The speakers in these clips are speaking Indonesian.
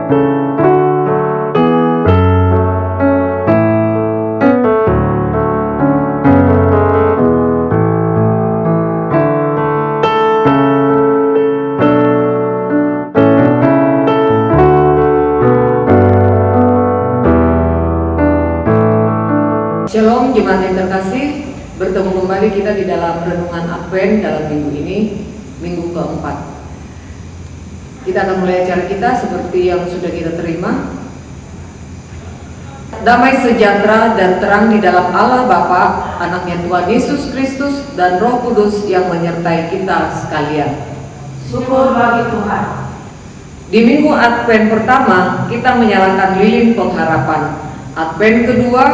Shalom jemaat yang terkasih, bertemu kembali kita di dalam renungan Advent dalam minggu ini, minggu keempat. Kita akan mulai acara kita seperti yang sudah kita terima. Damai sejahtera dan terang di dalam Allah Bapa, anaknya Tuhan Yesus Kristus dan Roh Kudus yang menyertai kita sekalian. Syukur bagi Tuhan. Di minggu Advent pertama, kita menyalakan lilin pengharapan. Advent kedua,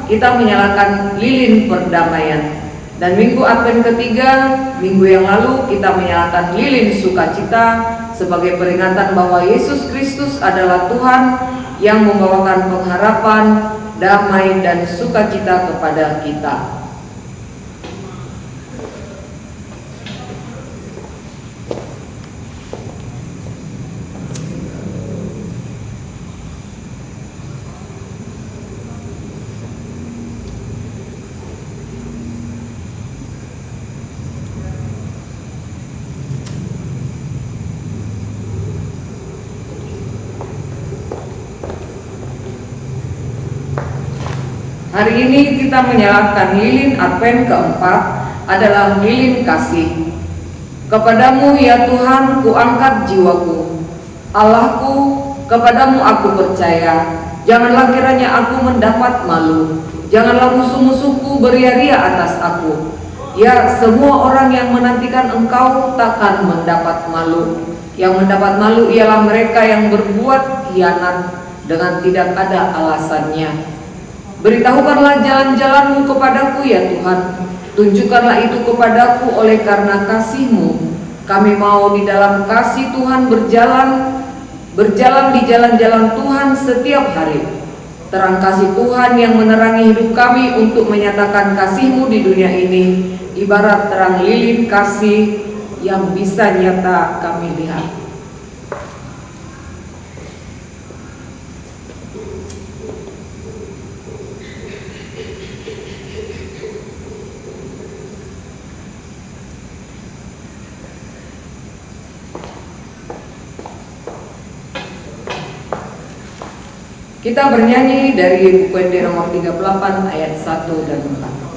kita menyalakan lilin perdamaian. Dan minggu Advent ketiga, minggu yang lalu kita menyalakan lilin sukacita sebagai peringatan bahwa Yesus Kristus adalah Tuhan yang membawakan pengharapan, damai, dan sukacita kepada kita. Hari ini kita menyalakan lilin Advent keempat adalah lilin kasih. Kepadamu ya Tuhan kuangkat jiwaku, Allahku, kepadamu aku percaya. Janganlah kiranya aku mendapat malu, janganlah musuh-musuhku beria-ria atas aku. Ya, semua orang yang menantikan Engkau takkan mendapat malu. Yang mendapat malu ialah mereka yang berbuat khianat dengan tidak ada alasannya. Beritahukanlah jalan-jalan-Mu kepadaku ya Tuhan, tunjukkanlah itu kepadaku oleh karena kasih-Mu. Kami mau di dalam kasih Tuhan berjalan di jalan-jalan Tuhan setiap hari. Terang kasih Tuhan yang menerangi hidup kami untuk menyatakan kasih-Mu di dunia ini, ibarat terang lilin kasih yang bisa nyata kami lihat. Kita bernyanyi dari buku Ende nomor 38 ayat 1 dan 4.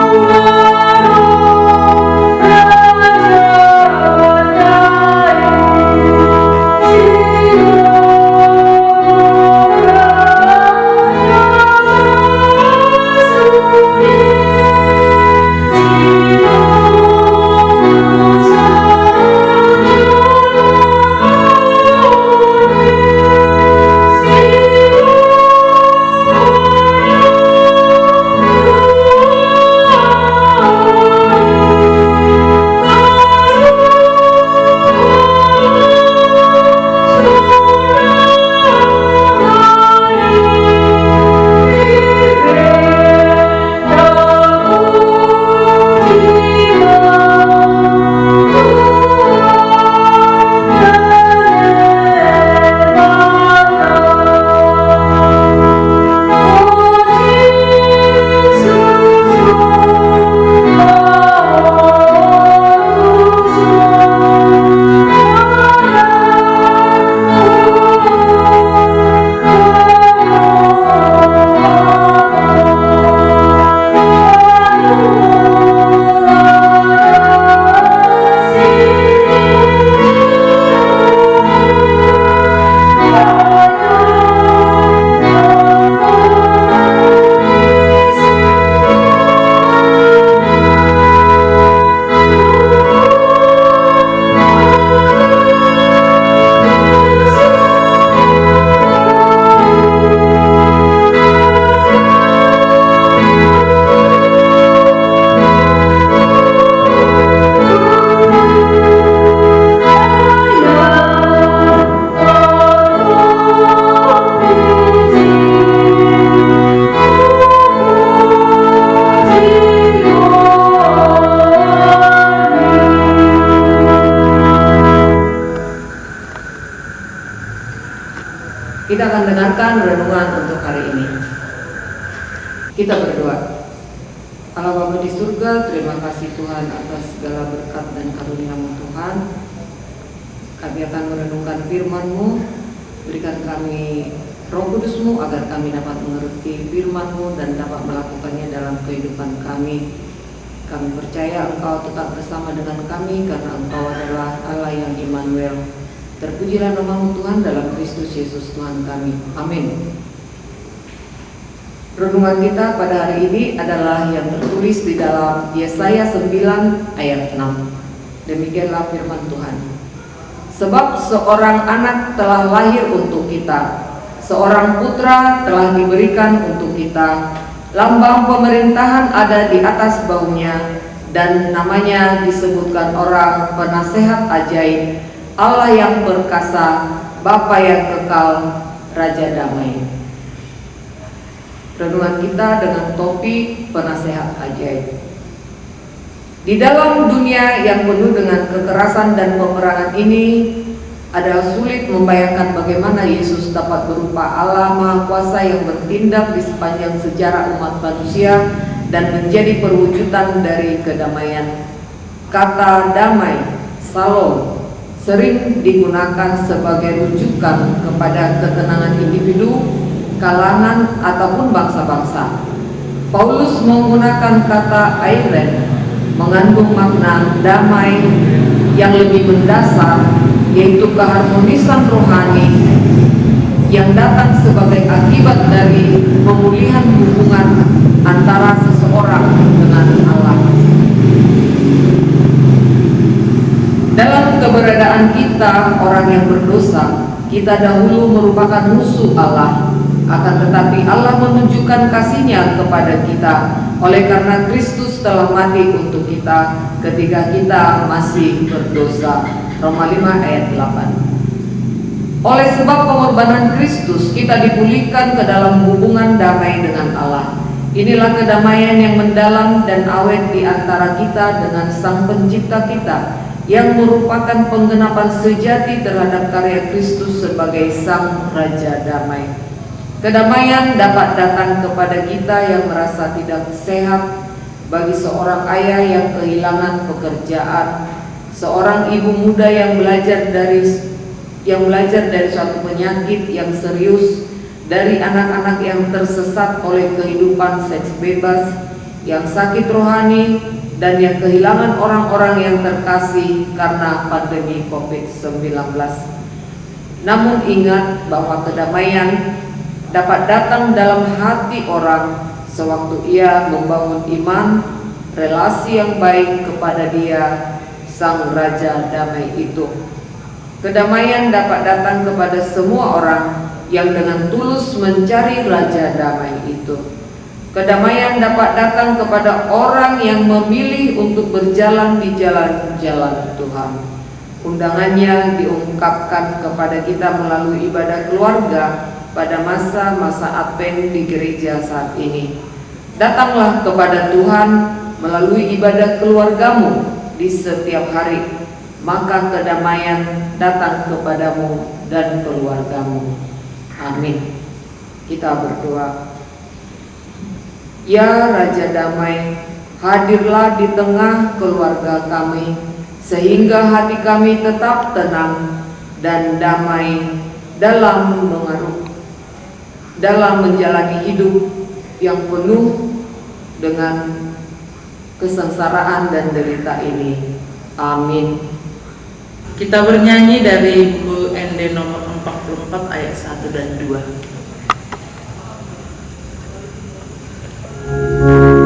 Tuhan Kita akan dengarkan renungan untuk hari ini. Kita berdoa. Allah Bapa di surga, terima kasih Tuhan atas segala berkat dan karunia-Mu Tuhan. Kami akan merenungkan firman-Mu. Berikan kami Roh Kudus-Mu agar kami dapat mengerti firman-Mu dan dapat melakukannya dalam kehidupan kami. Kami percaya Engkau tetap bersama dengan kami karena Engkau adalah Allah yang Immanuel. Terpujilah nama-Mu Tuhan dalam Kristus Yesus Tuhan kami. Amin. Renungan kita pada hari ini adalah yang tertulis di dalam Yesaya 9 ayat 6. Demikianlah firman Tuhan. Sebab seorang anak telah lahir untuk kita, seorang putra telah diberikan untuk kita, lambang pemerintahan ada di atas bahunya, dan namanya disebutkan orang penasehat ajaib, Allah yang perkasa, Bapa yang kekal, Raja damai. Renungan kita dengan topik penasehat ajaib. Di dalam dunia yang penuh dengan kekerasan dan peperangan ini, adalah sulit membayangkan bagaimana Yesus dapat berupa Allah Maha Kuasa yang bertindak di sepanjang sejarah umat manusia dan menjadi perwujudan dari kedamaian. Kata damai, Shalom, sering digunakan sebagai rujukan kepada ketenangan individu, kalangan, ataupun bangsa-bangsa. Paulus menggunakan kata airen, mengandung makna damai yang lebih mendasar, yaitu keharmonisan rohani yang datang sebagai akibat dari pemulihan hubungan antara seseorang dengan Allah. Dalam keberadaan kita, orang yang berdosa, kita dahulu merupakan musuh Allah. Akan tetapi Allah menunjukkan kasih-Nya kepada kita oleh karena Kristus telah mati untuk kita ketika kita masih berdosa. Roma 5 ayat 8. Oleh sebab pengorbanan Kristus, kita dipulihkan ke dalam hubungan damai dengan Allah. Inilah kedamaian yang mendalam dan awet di antara kita dengan Sang Pencipta kita, yang merupakan penggenapan sejati terhadap karya Kristus sebagai Sang Raja Damai. Kedamaian dapat datang kepada kita yang merasa tidak sehat, bagi seorang ayah yang kehilangan pekerjaan, seorang ibu muda yang belajar dari suatu penyakit yang serius, dari anak-anak yang tersesat oleh kehidupan seks bebas, yang sakit rohani, dan yang kehilangan orang-orang yang terkasih karena pandemi COVID-19. Namun ingat bahwa kedamaian dapat datang dalam hati orang sewaktu ia membangun iman, relasi yang baik kepada Dia, Sang Raja Damai itu. Kedamaian dapat datang kepada semua orang yang dengan tulus mencari Raja Damai itu. Kedamaian dapat datang kepada orang yang memilih untuk berjalan di jalan-jalan Tuhan. Undangannya diungkapkan kepada kita melalui ibadah keluarga pada masa-masa Advent di gereja saat ini. Datanglah kepada Tuhan melalui ibadah keluargamu di setiap hari, maka kedamaian datang kepadamu dan keluargamu. Amin. Kita berdoa. Ya Raja Damai, hadirlah di tengah keluarga kami, sehingga hati kami tetap tenang dan damai dalam menjalani hidup yang penuh dengan kesengsaraan dan derita ini. Amin. Kita bernyanyi dari buku ND nomor 44 ayat 1 dan 2. Amin.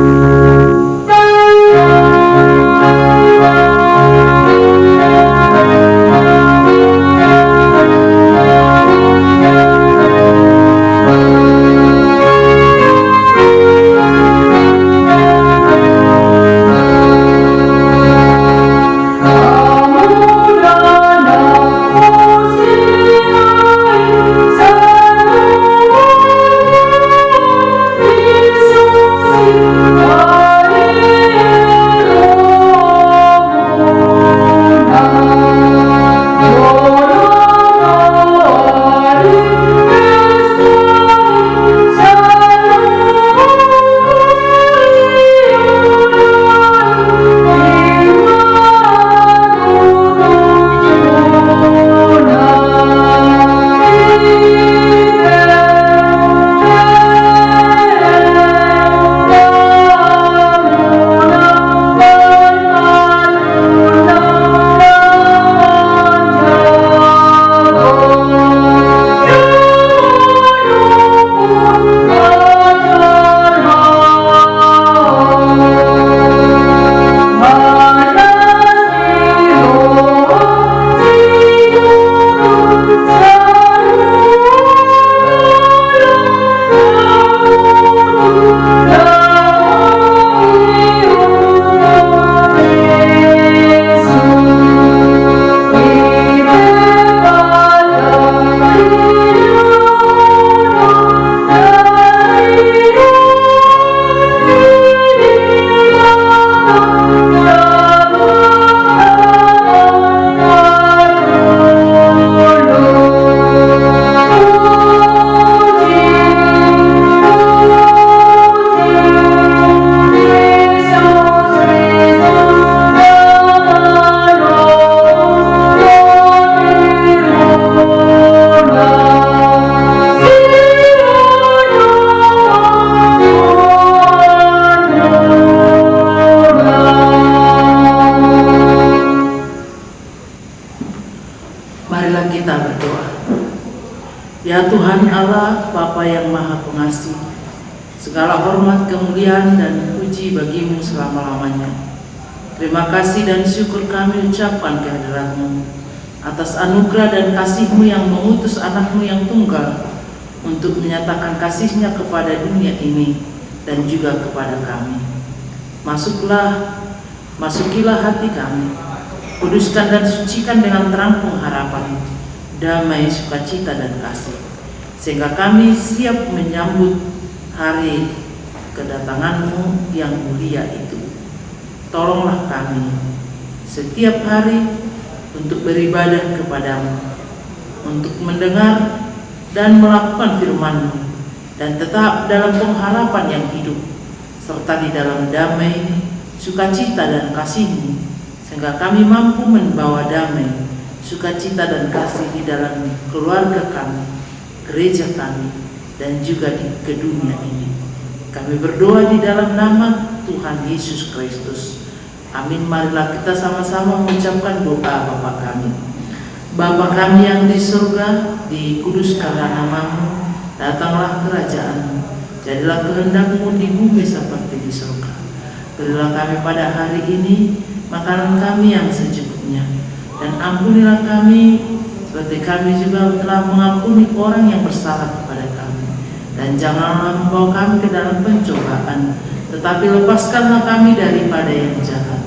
Tuhan Allah, Bapa yang Maha Pengasih, segala hormat, kemuliaan, dan puji bagimu selama-lamanya. Terima kasih dan syukur kami ucapkan kehadirat-Mu atas anugerah dan kasih-Mu yang mengutus anak-Mu yang tunggal untuk menyatakan kasih-Nya kepada dunia ini dan juga kepada kami. Masukilah hati kami, kuduskan dan sucikan dengan terang pengharapan, damai, sukacita, dan kasih, sehingga kami siap menyambut hari kedatangan-Mu yang mulia itu. Tolonglah kami setiap hari untuk beribadah kepada-Mu, untuk mendengar dan melakukan firman-Mu, dan tetap dalam pengharapan yang hidup, serta di dalam damai, sukacita, dan kasih-Mu, sehingga kami mampu membawa damai, sukacita, dan kasih di dalam keluarga kami, gereja kami, dan juga ke dunia ini. Kami berdoa di dalam nama Tuhan Yesus Kristus. Amin. Marilah kita sama-sama mengucapkan doa Bapa kami. Bapa kami yang di surga, dikuduskanlah nama-Mu, datanglah kerajaan-Mu, jadilah kehendak-Mu di bumi seperti di surga. Berilah kami pada hari ini makanan kami yang secukupnya, dan ampunilah kami seperti kami juga telah mengampuni orang yang bersalah kepada kami. Dan janganlah membawa kami ke dalam pencobaan, tetapi lepaskanlah kami daripada yang jahat.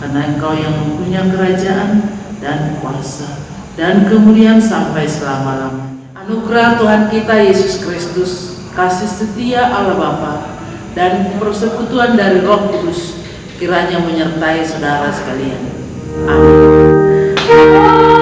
Karena Engkau yang mempunyai kerajaan dan kuasa dan kemuliaan sampai selama-lamanya. Anugerah Tuhan kita Yesus Kristus, kasih setia Allah Bapa, dan persekutuan dari Roh Kudus kiranya menyertai saudara sekalian. Amin.